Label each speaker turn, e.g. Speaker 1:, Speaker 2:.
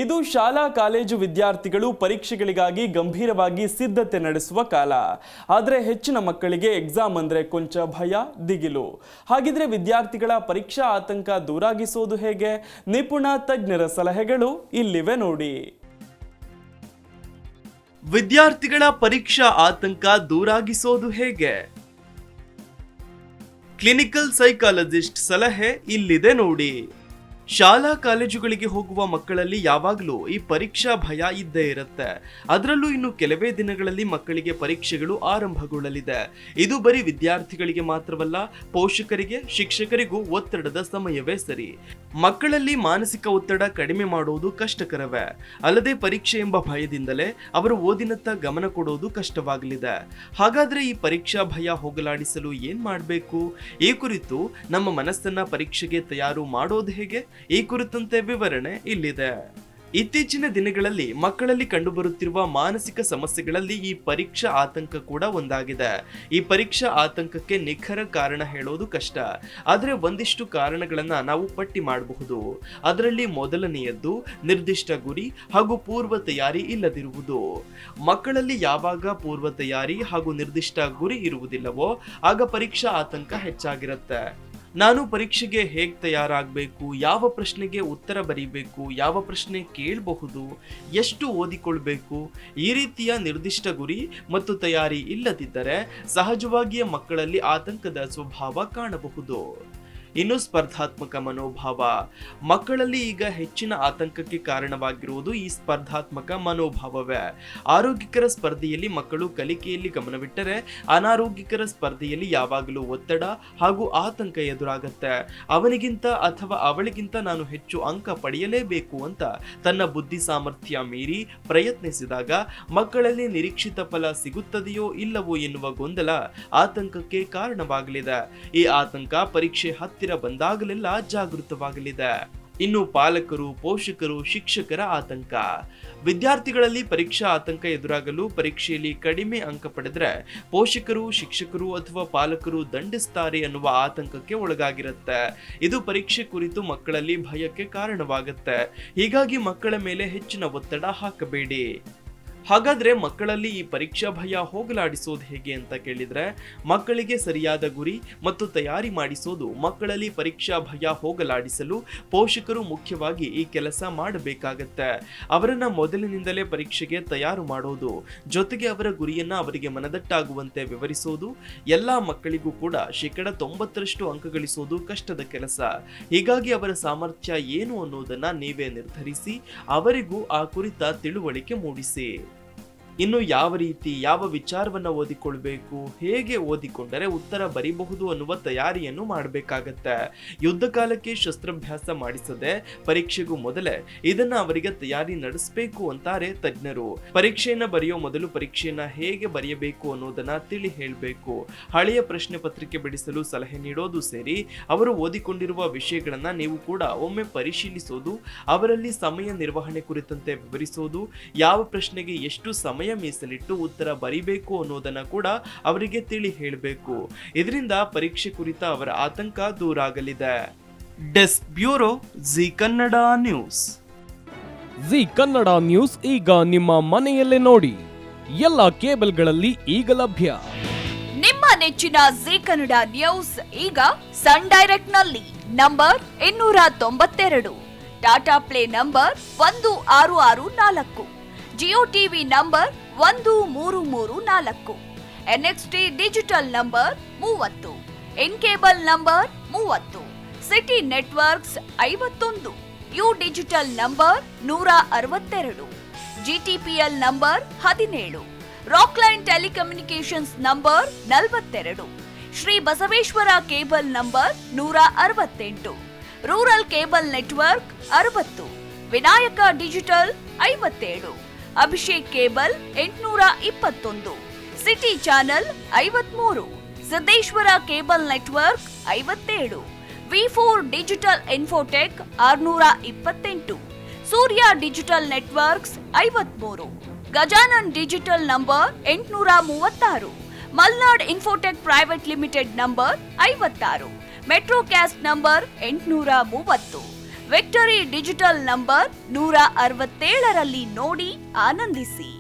Speaker 1: ಇದು ಶಾಲಾ ಕಾಲೇಜು ವಿದ್ಯಾರ್ಥಿಗಳು ಪರೀಕ್ಷೆಗಳಿಗಾಗಿ ಗಂಭೀರವಾಗಿ ಸಿದ್ಧತೆ ನಡೆಸುವ ಕಾಲ. ಆದರೆ ಹೆಚ್ಚಿನ ಮಕ್ಕಳಿಗೆ ಎಕ್ಸಾಮ್ ಅಂದ್ರೆ ಕೊಂಚ ಭಯ, ದಿಗಿಲು. ಹಾಗಿದ್ರೆ ವಿದ್ಯಾರ್ಥಿಗಳ ಪರೀಕ್ಷಾ ಆತಂಕ ದೂರಾಗಿಸೋದು ಹೇಗೆ? ನಿಪುಣ ತಜ್ಞರ ಸಲಹೆಗಳು ಇಲ್ಲಿವೆ ನೋಡಿ. ವಿದ್ಯಾರ್ಥಿಗಳ ಪರೀಕ್ಷಾ ಆತಂಕ ದೂರಾಗಿಸೋದು ಹೇಗೆ? ಕ್ಲಿನಿಕಲ್ ಸೈಕಾಲಜಿಸ್ಟ್ ಸಲಹೆ ಇಲ್ಲಿದೆ ನೋಡಿ. ಶಾಲಾ ಕಾಲೇಜುಗಳಿಗೆ ಹೋಗುವ ಮಕ್ಕಳಲ್ಲಿ ಯಾವಾಗಲೂ ಈ ಪರೀಕ್ಷಾ ಭಯ ಇದ್ದೇ ಇರುತ್ತೆ. ಅದರಲ್ಲೂ ಇನ್ನು ಕೆಲವೇ ದಿನಗಳಲ್ಲಿ ಮಕ್ಕಳಿಗೆ ಪರೀಕ್ಷೆಗಳು ಆರಂಭಗೊಳ್ಳಲಿದೆ. ಇದು ಬರೀ ವಿದ್ಯಾರ್ಥಿಗಳಿಗೆ ಮಾತ್ರವಲ್ಲ, ಪೋಷಕರಿಗೆ, ಶಿಕ್ಷಕರಿಗೂ ಒತ್ತಡದ ಸಮಯವೇ ಸರಿ. ಮಕ್ಕಳಲ್ಲಿ ಮಾನಸಿಕ ಒತ್ತಡ ಕಡಿಮೆ ಮಾಡುವುದು ಕಷ್ಟಕರವೇ ಅಲ್ಲದೆ ಪರೀಕ್ಷೆ ಎಂಬ ಭಯದಿಂದಲೇ ಅವರು ಓದಿನತ್ತ ಗಮನ ಕೊಡೋದು ಕಷ್ಟವಾಗಲಿದೆ. ಹಾಗಾದ್ರೆ ಈ ಪರೀಕ್ಷಾ ಭಯ ಹೋಗಲಾಡಿಸಲು ಏನ್ ಮಾಡಬೇಕು? ಈ ಕುರಿತು ನಮ್ಮ ಮನಸ್ಸನ್ನ ಪರೀಕ್ಷೆಗೆ ತಯಾರು ಮಾಡೋದು ಹೇಗೆ? ಈ ಕುರಿತಂತೆ ವಿವರಣೆ ಇಲ್ಲಿದೆ. ಇತ್ತೀಚಿನ ದಿನಗಳಲ್ಲಿ ಮಕ್ಕಳಲ್ಲಿ ಕಂಡುಬರುತ್ತಿರುವ ಮಾನಸಿಕ ಸಮಸ್ಯೆಗಳಲ್ಲಿ ಈ ಪರೀಕ್ಷಾ ಆತಂಕ ಕೂಡ ಒಂದಾಗಿದೆ. ಈ ಪರೀಕ್ಷಾ ಆತಂಕಕ್ಕೆ ನಿಖರ ಕಾರಣ ಹೇಳೋದು ಕಷ್ಟ, ಆದರೆ ಒಂದಿಷ್ಟು ಕಾರಣಗಳನ್ನ ನಾವು ಪಟ್ಟಿ ಮಾಡಬಹುದು. ಅದರಲ್ಲಿ ಮೊದಲನೆಯದ್ದು ನಿರ್ದಿಷ್ಟ ಗುರಿ ಹಾಗೂ ಪೂರ್ವ ತಯಾರಿ ಇಲ್ಲದಿರುವುದು. ಮಕ್ಕಳಲ್ಲಿ ಯಾವಾಗ ಪೂರ್ವ ತಯಾರಿ ಹಾಗೂ ನಿರ್ದಿಷ್ಟ ಗುರಿ ಇರುವುದಿಲ್ಲವೋ ಆಗ ಪರೀಕ್ಷಾ ಆತಂಕ ಹೆಚ್ಚಾಗಿರುತ್ತೆ. ನಾನು ಪರೀಕ್ಷೆಗೆ ಹೇಗೆ ತಯಾರಾಗಬೇಕು, ಯಾವ ಪ್ರಶ್ನೆಗೆ ಉತ್ತರ ಬರೀಬೇಕು, ಯಾವ ಪ್ರಶ್ನೆ ಕೇಳಬಹುದು, ಎಷ್ಟು ಓದಿಕೊಳ್ಬೇಕು, ಈ ರೀತಿಯ ನಿರ್ದಿಷ್ಟ ಗುರಿ ಮತ್ತು ತಯಾರಿ ಇಲ್ಲದಿದ್ದರೆ ಸಹಜವಾಗಿಯೇ ಮಕ್ಕಳಲ್ಲಿ ಆತಂಕದ ಸ್ವಭಾವ ಕಾಣಬಹುದು. ಇನ್ನು ಸ್ಪರ್ಧಾತ್ಮಕ ಮನೋಭಾವ. ಮಕ್ಕಳಲ್ಲಿ ಈಗ ಹೆಚ್ಚಿನ ಆತಂಕಕ್ಕೆ ಕಾರಣವಾಗಿರುವುದು ಈ ಸ್ಪರ್ಧಾತ್ಮಕ ಮನೋಭಾವವೇ. ಆರೋಗ್ಯಕರ ಸ್ಪರ್ಧೆಯಲ್ಲಿ ಮಕ್ಕಳು ಕಲಿಕೆಯಲ್ಲಿ ಗಮನವಿಟ್ಟರೆ, ಅನಾರೋಗ್ಯಕರ ಸ್ಪರ್ಧೆಯಲ್ಲಿ ಯಾವಾಗಲೂ ಒತ್ತಡ ಹಾಗೂ ಆತಂಕ ಎದುರಾಗುತ್ತೆ. ಅವನಿಗಿಂತ ಅಥವಾ ಅವಳಿಗಿಂತ ನಾನು ಹೆಚ್ಚು ಅಂಕ ಪಡೆಯಲೇಬೇಕು ಅಂತ ತನ್ನ ಬುದ್ಧಿ ಸಾಮರ್ಥ್ಯ ಮೀರಿ ಪ್ರಯತ್ನಿಸಿದಾಗ ಮಕ್ಕಳಲ್ಲಿ ನಿರೀಕ್ಷಿತ ಫಲ ಸಿಗುತ್ತದೆಯೋ ಇಲ್ಲವೋ ಎನ್ನುವ ಗೊಂದಲ ಆತಂಕಕ್ಕೆ ಕಾರಣವಾಗಲಿದೆ. ಈ ಆತಂಕ ಪರೀಕ್ಷೆ ಹತ್ತಿರ ಬಂದಾಗಲೆಲ್ಲ ಜಾಗೃತವಾಗಲಿದೆ. ಇನ್ನು ಪಾಲಕರು, ಪೋಷಕರು, ಶಿಕ್ಷಕರ ಆತಂಕ. ವಿದ್ಯಾರ್ಥಿಗಳಲ್ಲಿ ಪರೀಕ್ಷಾ ಆತಂಕ ಎದುರಾಗಲು ಪರೀಕ್ಷೆಯಲ್ಲಿ ಕಡಿಮೆ ಅಂಕ ಪಡೆದ್ರೆ ಪೋಷಕರು, ಶಿಕ್ಷಕರು ಅಥವಾ ಪಾಲಕರು ದಂಡಿಸ್ತಾರೆ ಅನ್ನುವ ಆತಂಕಕ್ಕೆ ಒಳಗಾಗಿರುತ್ತೆ. ಇದು ಪರೀಕ್ಷೆ ಕುರಿತು ಮಕ್ಕಳಲ್ಲಿ ಭಯಕ್ಕೆ ಕಾರಣವಾಗುತ್ತೆ. ಹೀಗಾಗಿ ಮಕ್ಕಳ ಮೇಲೆ ಹೆಚ್ಚಿನ ಒತ್ತಡ ಹಾಕಬೇಡಿ. ಹಾಗಾದ್ರೆ ಮಕ್ಕಳಲ್ಲಿ ಈ ಪರೀಕ್ಷಾ ಭಯ ಹೋಗಲಾಡಿಸೋದು ಹೇಗೆ ಅಂತ ಕೇಳಿದ್ರೆ, ಮಕ್ಕಳಿಗೆ ಸರಿಯಾದ ಗುರಿ ಮತ್ತು ತಯಾರಿ ಮಾಡಿಸೋದು. ಮಕ್ಕಳಲ್ಲಿ ಪರೀಕ್ಷಾ ಭಯ ಹೋಗಲಾಡಿಸಲು ಪೋಷಕರು ಮುಖ್ಯವಾಗಿ ಈ ಕೆಲಸ ಮಾಡಬೇಕಾಗತ್ತೆ. ಅವರನ್ನ ಮೊದಲಿನಿಂದಲೇ ಪರೀಕ್ಷೆಗೆ ತಯಾರು ಮಾಡೋದು, ಜೊತೆಗೆ ಅವರ ಗುರಿಯನ್ನ ಅವರಿಗೆ ಮನದಟ್ಟಾಗುವಂತೆ ವಿವರಿಸೋದು. ಎಲ್ಲಾ ಮಕ್ಕಳಿಗೂ ಕೂಡ 90% ಅಂಕ ಗಳಿಸೋದು ಕಷ್ಟದ ಕೆಲಸ. ಹೀಗಾಗಿ ಅವರ ಸಾಮರ್ಥ್ಯ ಏನು ಅನ್ನೋದನ್ನ ನೀವೇ ನಿರ್ಧರಿಸಿ ಅವರಿಗೂ ಆ ಕುರಿತ ತಿಳುವಳಿಕೆ ಮೂಡಿಸಿ. ಇನ್ನು ಯಾವ ರೀತಿ, ಯಾವ ವಿಚಾರವನ್ನ ಓದಿಕೊಳ್ಬೇಕು, ಹೇಗೆ ಓದಿಕೊಂಡರೆ ಉತ್ತರ ಬರೀಬಹುದು ಅನ್ನುವ ತಯಾರಿಯನ್ನು ಮಾಡಬೇಕಾಗತ್ತೆ. ಯುದ್ಧ ಕಾಲಕ್ಕೆ ಶಸ್ತ್ರಾಭ್ಯಾಸ ಮಾಡಿಸದೆ ಪರೀಕ್ಷೆಗೂ ಮೊದಲೇ ಇದನ್ನ ಅವರಿಗೆ ತಯಾರಿ ನಡೆಸಬೇಕು ಅಂತಾರೆ ತಜ್ಞರು. ಪರೀಕ್ಷೆಯನ್ನ ಬರೆಯೋ ಮೊದಲು ಪರೀಕ್ಷೆಯನ್ನ ಹೇಗೆ ಬರೆಯಬೇಕು ಅನ್ನೋದನ್ನ ತಿಳಿ ಹೇಳಬೇಕು. ಹಳೆಯ ಪ್ರಶ್ನೆ ಪತ್ರಿಕೆ ಬಿಡಿಸಲು ಸಲಹೆ ನೀಡೋದು ಸೇರಿ ಅವರು ಓದಿಕೊಂಡಿರುವ ವಿಷಯಗಳನ್ನ ನೀವು ಕೂಡ ಒಮ್ಮೆ ಪರಿಶೀಲಿಸೋದು, ಅವರಲ್ಲಿ ಸಮಯ ನಿರ್ವಹಣೆ ಕುರಿತಂತೆ ವಿವರಿಸೋದು, ಯಾವ ಪ್ರಶ್ನೆಗೆ ಎಷ್ಟು ಸಮಯ ಮೀಸಲಿಟ್ಟು ಉತ್ತರ ಬರೀಬೇಕು ಅನ್ನೋದನ್ನ ಕೂಡ ಅವರಿಗೆ ತಿಳಿ ಹೇಳಬೇಕು. ಇದರಿಂದ ಪರೀಕ್ಷೆ ಕುರಿತ ಅವರ ಆತಂಕ ದೂರಾಗಲಿದೆ. Desk bureau, Zee Kannada news.
Speaker 2: Zee Kannada news ಈಗ ನಿಮ್ಮ ಮನೆಯಲ್ಲೇ ನೋಡಿ. ಎಲ್ಲ ಕೇಬಲ್ಗಳಲ್ಲಿ ಈಗ ಲಭ್ಯ.
Speaker 3: ನಿಮ್ಮ ನೆಚ್ಚಿನ ಜಿ ಕನ್ನಡ ನ್ಯೂಸ್ ಈಗ ಸನ್ ಡೈರೆಕ್ಟ್ ನಲ್ಲಿ number 292, Tata Play number 1664, Jio TV number 1334, NXT digital number 30, N cable number 30, city networks 51, U digital number 162, GTPL number 17, Rockline telecommunications number 42, Shri Basaveshwara cable number 168, rural cable network 60, Vinayaka digital 57, Abhishek cable 821, city channel 53, Siddeshwara cable network 57, ವಿ4 digital infotech 628, Surya digital networks 53, Gajanan digital number 836, Malnad infotech private limited number 56, metro cast number 830, victory digital number 167ರಲ್ಲಿ ನೋಡಿ ಆನಂದಿಸಿ.